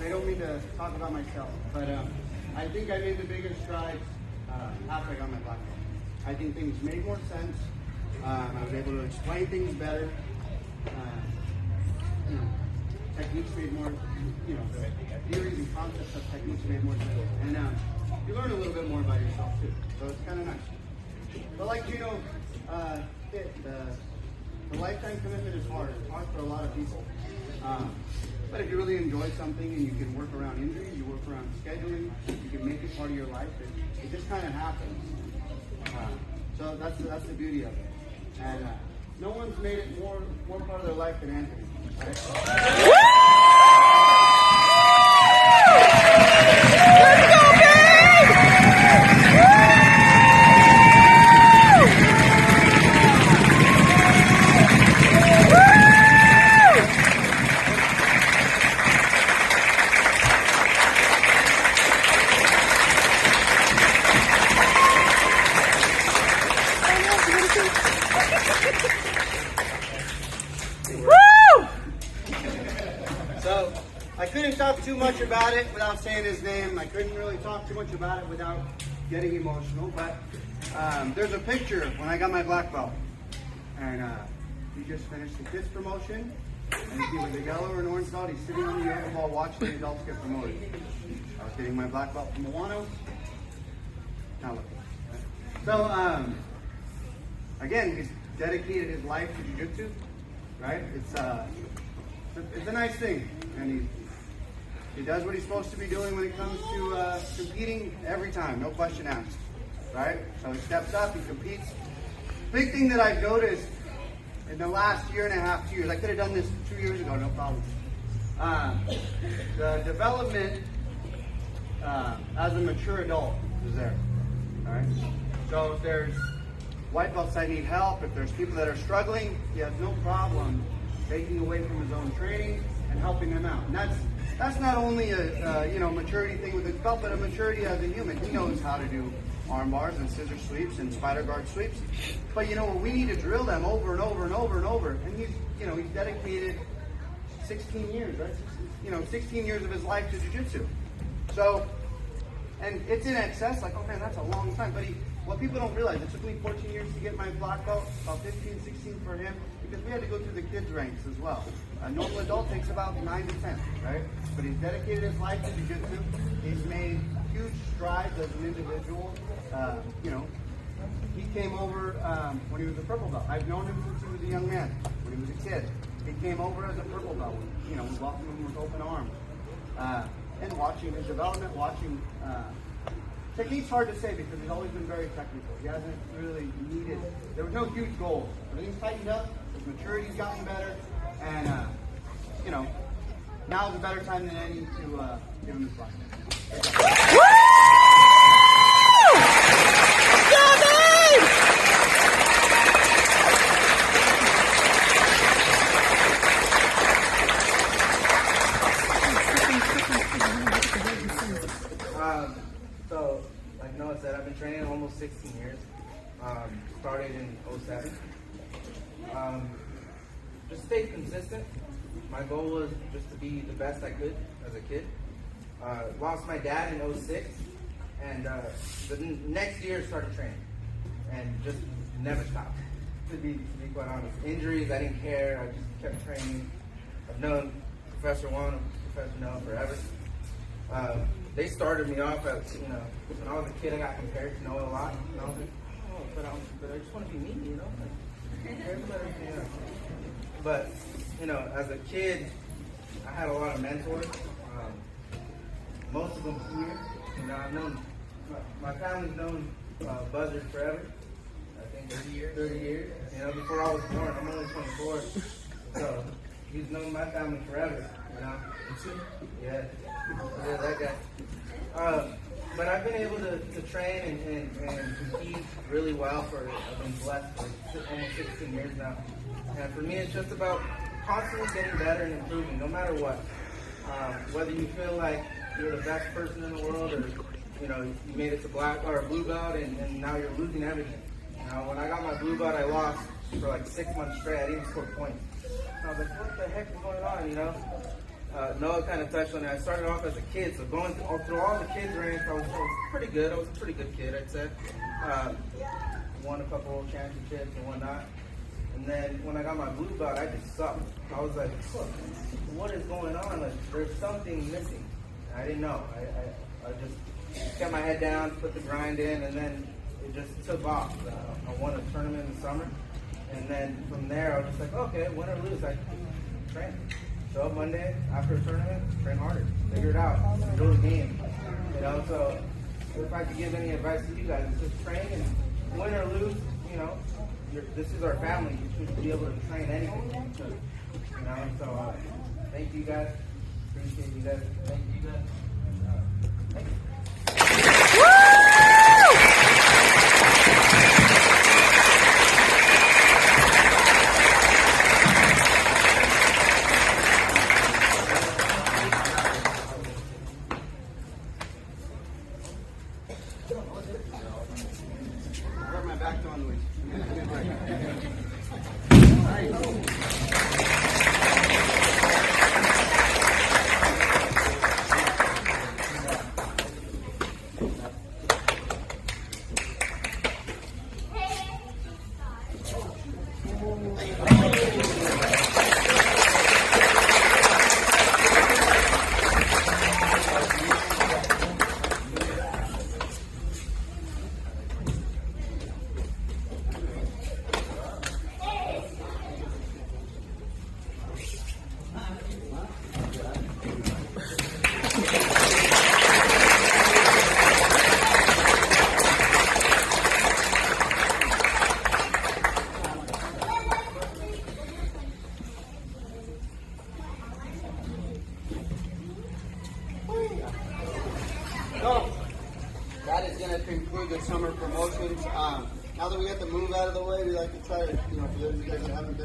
and I don't mean to talk about myself, but I think I made the biggest strides after I got my black belt. I think things made more sense. I was able to explain things better. Techniques made more, the theories and concepts of techniques made more sense. And you learn a little bit more about yourself too. So it's kind of nice. But like Gino, the lifetime commitment is hard. It's hard for a lot of people. But if you really enjoy something and you can work around injuries, you work around scheduling, you can make it part of your life, it just kind of happens. So that's the beauty of it. And no one's made it more part of their life than Anthony. Right? So I couldn't talk too much about it without saying his name. I couldn't really talk too much about it without getting emotional. But there's a picture when I got my black belt, and he just finished the kids promotion, and he was a yellow or an orange belt. He's sitting on the yoga ball watching the adults get promoted. I was getting my black belt from Milano. Now look. So again, he's dedicated his life to Jiu-Jitsu, right? It's a nice thing, and he does what he's supposed to be doing when it comes to competing every time, no question asked, right? So he steps up, he competes. Big thing that I've noticed in the last year and a half, 2 years, I could have done this 2 years ago, no problem. The development as a mature adult is there, all right? So if there's white belts that need help, if there's people that are struggling, he has no problem taking away from his own training and helping them out. And that's not only a maturity thing with his belt, but a maturity as a human. He knows how to do arm bars and scissor sweeps and spider guard sweeps. But we need to drill them over and over and over and over. And he's dedicated 16 years, right? 16 years of his life to jiu-jitsu. So, and it's in excess, like, oh man, that's a long time. But what people don't realize, it took me 14 years to get my black belt, about 15, 16 for him, because we had to go through the kids' ranks as well. A normal adult takes about 9 to 10, right? But he's dedicated his life to jiu-jitsu. He's made huge strides as an individual. He came over when he was a purple belt. I've known him since he was a young man, when he was a kid. He came over as a purple belt. We welcomed him with open arms. And watching his development, technique's hard to say because he's always been very technical. He hasn't really needed, there was no huge goals. Everything's tightened up, his maturity's gotten better, and now is a better time than any to give him his black belt. So, like Noah said, I've been training almost 16 years. Started in 07. Just stayed consistent. My goal was just to be the best I could as a kid. Lost my dad in 06, and the next year started training, and just never stopped. To be quite honest, injuries, I didn't care. I just kept training. I've known Professor Juan and Professor Noah forever. They started me off as, when I was a kid, I got compared to Noah a lot. And I was like, oh, but I just want to be me, But, as a kid, I had a lot of mentors. Most of them here. I've known, my family's known Buzzard forever. I think 30 years. 30 years. Before I was born, I'm only 24. So, he's known my family forever, Yeah, that guy. But I've been able to train and compete really well I've been blessed for almost 16 years now. And for me, it's just about constantly getting better and improving, no matter what. Whether you feel like you're the best person in the world, or you made it to black or blue belt, and now you're losing everything. When I got my blue belt, I lost for like 6 months straight. I didn't score points. And I was like, what the heck is going on? Noah kind of touched on it. I started off as a kid, so going through all the kids ranks, I was pretty good. I was a pretty good kid, I'd say. Won a couple of championships and whatnot. And then when I got my blue belt, I just sucked. I was like, what is going on? Like, there's something missing. I didn't know. I just kept my head down, put the grind in, and then it just took off. I won a tournament in the summer. And then from there, I was just like, okay, win or lose, I train. Show up Monday after a tournament, train harder, figure it out, enjoy the game. You know, so if I could give any advice to you guys, it's just train and win or lose. You know, this is our family. You should be able to train anything. You know, so thank you guys. Appreciate you guys. Thank you guys. Thank you. Rub my back on the So, that is going to conclude the summer promotions. Now that we got the move out of the way, we like to try to, for those of you guys that haven't been